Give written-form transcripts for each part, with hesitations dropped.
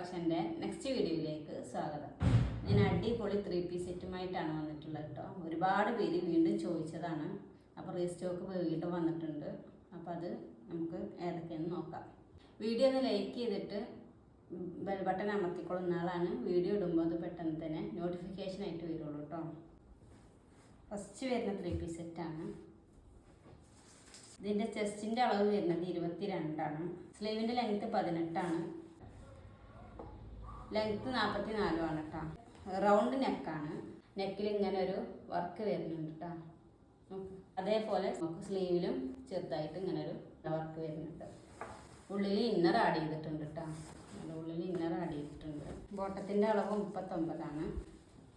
കളക്ഷൻ്റെ next വീഡിയോയിലേക്ക് സ്വാഗതം. ഞാൻ അടിപൊളി 3 പീസ് സെറ്റുമായിട്ടാണ് വന്നിട്ടുള്ളത് കേട്ടോ. ഒരുപാട് പേര് വീണ്ടും ചോദിച്ചതാണ്. അപ്പോൾ റീസ്റ്റോക്ക് വീണ്ടും വന്നിട്ടുണ്ട്. അപ്പോൾ അത് നമുക്ക് ഏതൊക്കെയാണെന്ന് നോക്കാം. വീഡിയോ ഒന്ന് ലൈക്ക് ചെയ്തിട്ട് ബെൽ ബട്ടൺ അമർത്തിക്കൊള്ളുന്ന ആളാണ് വീഡിയോ ഇടുമ്പോൾ അത് പെട്ടെന്ന് തന്നെ നോട്ടിഫിക്കേഷൻ ആയിട്ട് വരുള്ളൂ കേട്ടോ. ഫസ്റ്റ് വരുന്ന 3 പീസ് സെറ്റാണ്. ഇതിൻ്റെ ചെസ്റ്റിൻ്റെ അളവ് വരുന്നത് 22 സ്ലീവിൻ്റെ ലെങ്ത്ത് 18 ലെങ്ത്ത് 44 കേട്ടോ. റൗണ്ട് നെക്കാണ്. നെക്കിൽ ഇങ്ങനെ ഒരു വർക്ക് വരുന്നുണ്ട് കേട്ടോ. അതേപോലെ നമുക്ക് സ്ലീവിലും ചെറുതായിട്ട് ഇങ്ങനെ ഒരു വർക്ക് വരുന്നുണ്ട്. ഉള്ളിൽ ഇന്നർ ആഡ് ചെയ്തിട്ടുണ്ട് കേട്ടോ. ഉള്ളിൽ ഇന്നർ ആഡ് ചെയ്തിട്ടുണ്ട്. ബോട്ടത്തിൻ്റെ അളവ് 39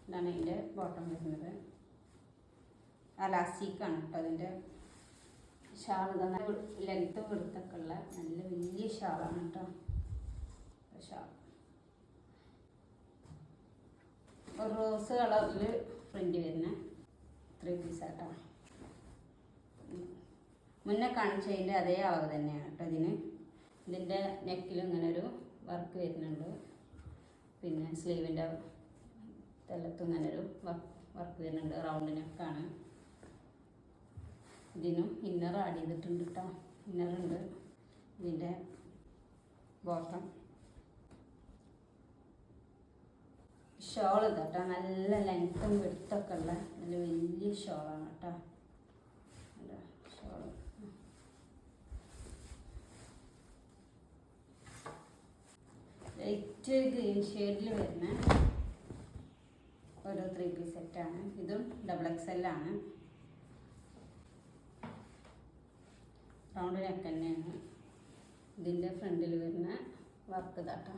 ഇതാണ് ഇതിൻ്റെ ബോട്ടം വരുന്നത്. അലാസ്റ്റിക്കാണ് കേട്ടോ. അതിൻ്റെ ഷാൾ തന്നെ ലെങ്ത്തും വെടുത്തൊക്കെ ഉള്ള നല്ല വലിയ ഷാളാണ് കേട്ടോ. ഷാൾ ഒരു റോസ് കളറിൽ പ്രിൻ്റ് വരുന്ന 3 പീസാട്ടോ. മുന്നേ കാണിച്ചതിൻ്റെ അതേ അളവ് തന്നെയാണ് കേട്ടോ ഇതിന്. ഇതിൻ്റെ നെക്കിലും ഇങ്ങനെ ഒരു വർക്ക് വരുന്നുണ്ട്. പിന്നെ സ്ലീവിൻ്റെ തെല്ലത്തും ഇങ്ങനെ ഒരു വർക്ക് വരുന്നുണ്ട്. റൗണ്ട് നെക്കാണ്. ഇതിനും ഇന്നർ ആഡ് ചെയ്തിട്ടുണ്ട് കേട്ടോ. ഇന്നറുണ്ട്. ഇതിൻ്റെ ബോട്ടം ഷോൾ ഇതാട്ടോ. നല്ല ലെങ്ത്തും വെടുത്തൊക്കെ ഉള്ള നല്ല വലിയ ഷോളാണ് കേട്ടോ. ഷോൾ ലൈറ്റ് ഗ്രീൻ ഷെയ്ഡിൽ വരുന്ന ഒരു 3 പീസ് സെറ്റാണ്. ഇതും XXL ആണ്. റൗണ്ട് നെക്ക് തന്നെയാണ്. ഇതിൻ്റെ ഫ്രണ്ടിൽ വരുന്ന വർക്ക് ഇതാട്ടോ.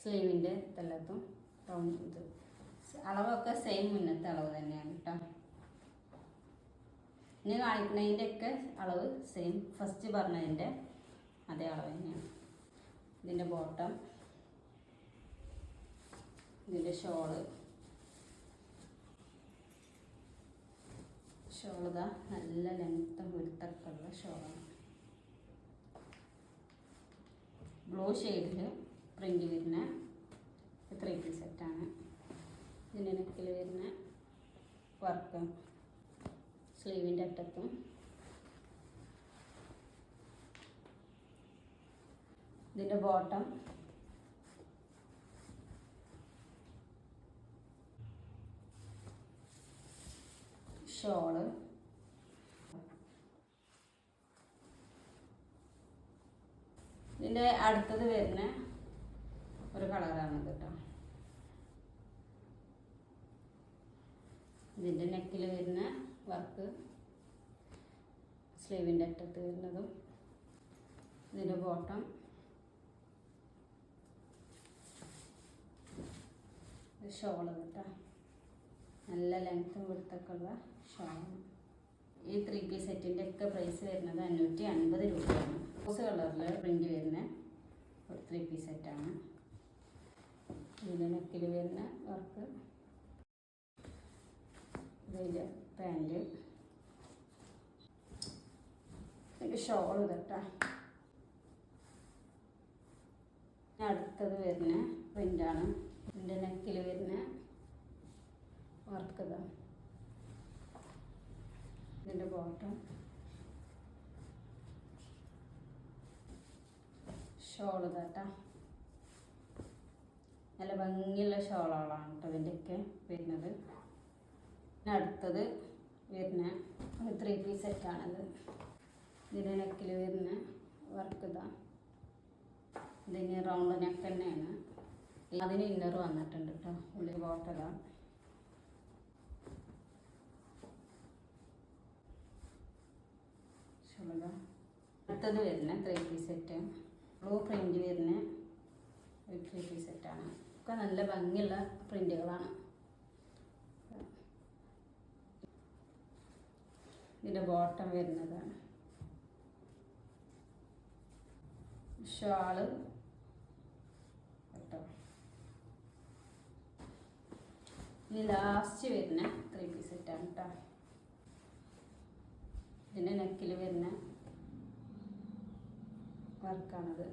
സ്ലീവിൻ്റെ തെല്ലത്തും റൗണ്ട് ഇത് അളവൊക്കെ സെയിം മുന്നത്തെ അളവ് തന്നെയാണ് കേട്ടോ. ഇനി കാണിക്കുന്നതിൻ്റെയൊക്കെ അളവ് സെയിം ഫസ്റ്റ് പറഞ്ഞതിൻ്റെ അതേ അളവ് തന്നെയാണ്. ഇതിൻ്റെ ബോട്ടം, ഇതിൻ്റെ ഷോള് ഇതാ നല്ല ലെങ്ത്തും വെടുത്തൊക്കെ ഉള്ള ഷോളാണ്. ബ്ലൂ ഷെയ്ഡിൽ പ്രിൻ്റ് വരുന്ന 3 പീസ് സെറ്റാണ്. ഇതിൻ്റെ നെക്കിൽ വരുന്ന വർക്ക് സ്ലീവിൻ്റെ അറ്റത്തും ഇതിൻ്റെ ബോട്ടം ഷോള് ഇതിൻ്റെ അടുത്തത് വരുന്ന ഒരു കളറാണ് കേട്ടോ. ഇതിൻ്റെ നെക്കിൽ വരുന്ന വർക്ക് സ്ലീവിൻ്റെ അറ്റത്ത് വരുന്നതും ഇതിൻ്റെ ബോട്ടം ഷോള് കേട്ടോ. നല്ല ലെങ്ത്തും വെടുത്തൊക്കെ ഉള്ള ഷോളാണ്. ഈ 3 പീസ് സെറ്റിൻ്റെ ഒക്കെ പ്രൈസ് വരുന്നത് 550 രൂപയാണ്. റോസ് കളറിൽ പ്രിൻ്റ് വരുന്ന ഒരു 3 പീസ് സെറ്റാണ്. ഇതിൻ്റെ നെക്കിൽ വരുന്ന വർക്ക്, ഇതിൻ്റെ പാൻറ്റ്, ഇതിൻ്റെ ഷോൾ കേട്ടോ. അടുത്തത് വരുന്ന പ്രിൻ്റാണ്. ഇതിൻ്റെ നെക്കിൽ വരുന്ന വർക്ക് ഇതാ. ഇതിൻ്റെ ബോട്ടം ഷോൾ ഇതാട്ടോ. നല്ല ഭംഗിയുള്ള ഷോളുകളാണ് കേട്ടോ ഇതിൻ്റെയൊക്കെ വരുന്നത്. അടുത്തത് വരുന്ന 3 പീസ് സെറ്റാണത്. ഇതിൻ്റെ നെക്കിൽ വരുന്ന വർക്ക് ഇതാ. ഇതിന് റൗണ്ട് നെക്ക് തന്നെയാണ്. അതിന് ഇന്നർ വന്നിട്ടുണ്ട് കേട്ടോ. ഉള്ളിൽ ബോട്ടലാണ്. അടുത്തത് വരുന്ന 3 പീസ് സെറ്റ് ബ്ലൂ പ്രിൻ്റ് വരുന്ന ഒരു 3 പീസ് സെറ്റാണ്. ഒക്കെ നല്ല ഭംഗിയുള്ള പ്രിൻ്റുകളാണ്. ഇതിൻ്റെ ബോട്ടം വരുന്നതാണ്. ഷാള് കേട്ടോ. ഇനി ലാസ്റ്റ് വരുന്ന 3 പീസ് സെറ്റാണ് കേട്ടോ. ഇതിൻ്റെ നെക്കിൽ വരുന്ന വർക്കാണത്.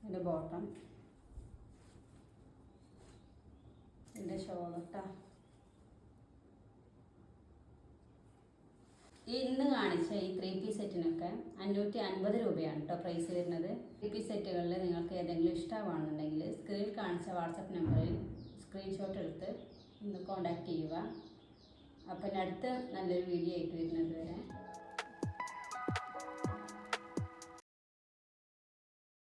ഇതിൻ്റെ ബോട്ടം, ഇതിൻ്റെ ഷോൾ കേട്ടോ. ഇന്ന് കാണിച്ച ഈ 3 പീസ് സെറ്റിനൊക്കെ 550 രൂപയാണ് കേട്ടോ പ്രൈസ് വരുന്നത്. 3 പീസ് സെറ്റുകളിൽ നിങ്ങൾക്ക് ഏതെങ്കിലും ഇഷ്ടമാണെന്നുണ്ടെങ്കിൽ സ്ക്രീനിൽ കാണിച്ച വാട്സപ്പ് നമ്പറിൽ സ്ക്രീൻഷോട്ട് എടുത്ത് ഒന്ന് കോൺടാക്റ്റ് ചെയ്യുക. അപ്പം അടുത്ത നല്ലൊരു വീഡിയോ ആയിട്ട് വരുന്നത് വരെ